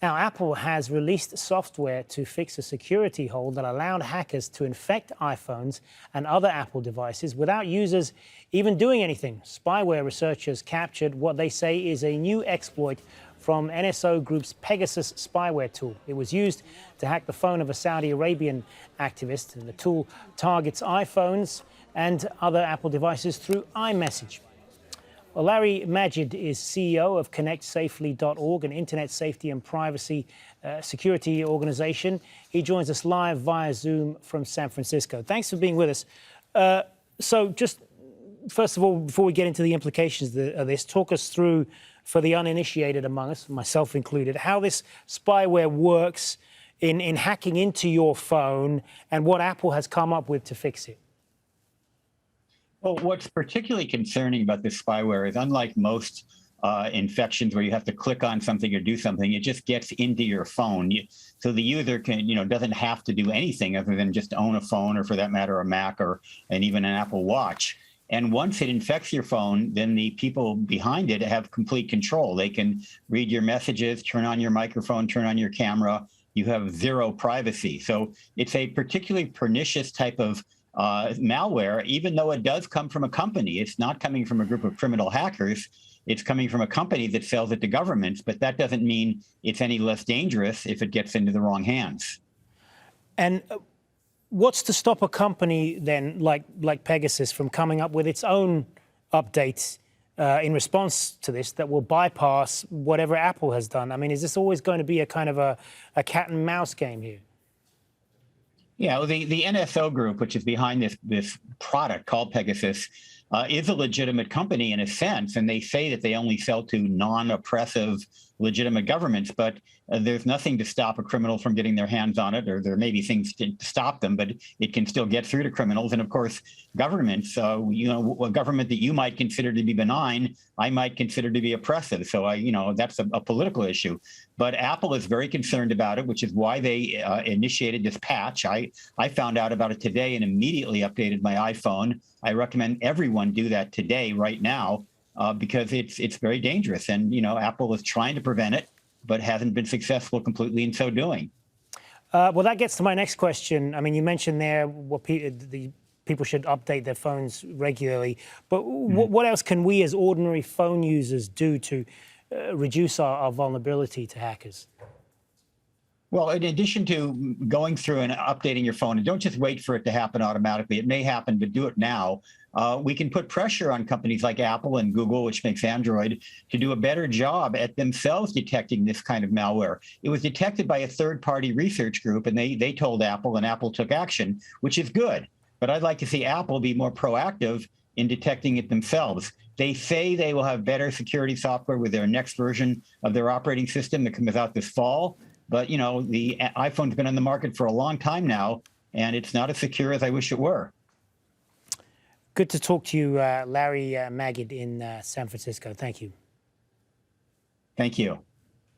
Now, Apple has released software to fix a security hole that allowed hackers to infect iPhones and other Apple devices without users even doing anything. Spyware researchers captured what they say is a new exploit from NSO Group's Pegasus spyware tool. It was used to hack the phone of a Saudi Arabian activist, and the tool targets iPhones and other Apple devices through iMessage. Well, Larry Magid is CEO of ConnectSafely.org, an internet safety and privacy security organization. He joins us live via Zoom from San Francisco. Thanks for being with us. So just first of all, before we get into the implications of this, talk us through, for the uninitiated among us, myself included, how this spyware works in hacking into your phone and what Apple has come up with to fix it. Well, what's particularly concerning about this spyware is, unlike most infections where you have to click on something or do something, it just gets into your phone. So the user doesn't have to do anything other than just own a phone, or for that matter, a Mac and even an Apple Watch. And once it infects your phone, then the people behind it have complete control. They can read your messages, turn on your microphone, turn on your camera. You have zero privacy. So it's a particularly pernicious type of malware, even though it does come from a company. It's not coming from a group of criminal hackers. It's coming from a company that sells it to governments, but that doesn't mean it's any less dangerous if it gets into the wrong hands. And what's to stop a company then, like Pegasus, from coming up with its own updates in response to this that will bypass whatever Apple has done? I mean, is this always going to be a kind of a cat and mouse game here? Yeah, well, the NSO Group, which is behind this product called Pegasus, is a legitimate company in a sense, and they say that they only sell to non-oppressive, legitimate governments, but there's nothing to stop a criminal from getting their hands on it, or there may be things to stop them, but it can still get through to criminals. And of course, governments, a government that you might consider to be benign, I might consider to be oppressive. So that's a political issue. But Apple is very concerned about it, which is why they initiated this patch. I found out about it today and immediately updated my iPhone. I recommend everyone do that today, right now, because it's very dangerous. And, Apple is trying to prevent it, but hasn't been successful completely in so doing. Well, that gets to my next question. I mean, you mentioned there what the people should update their phones regularly. But what else can we as ordinary phone users do to reduce our vulnerability to hackers? Well, in addition to going through and updating your phone, and don't just wait for it to happen automatically. It may happen, but do it now. We can put pressure on companies like Apple and Google, which makes Android, to do a better job at themselves detecting this kind of malware. It was detected by a third-party research group, and they told Apple, and Apple took action, which is good. But I'd like to see Apple be more proactive in detecting it themselves. They say they will have better security software with their next version of their operating system that comes out this fall. But, the iPhone's been on the market for a long time now, and it's not as secure as I wish it were. Good to talk to you, Larry Magid in San Francisco. Thank you. Thank you.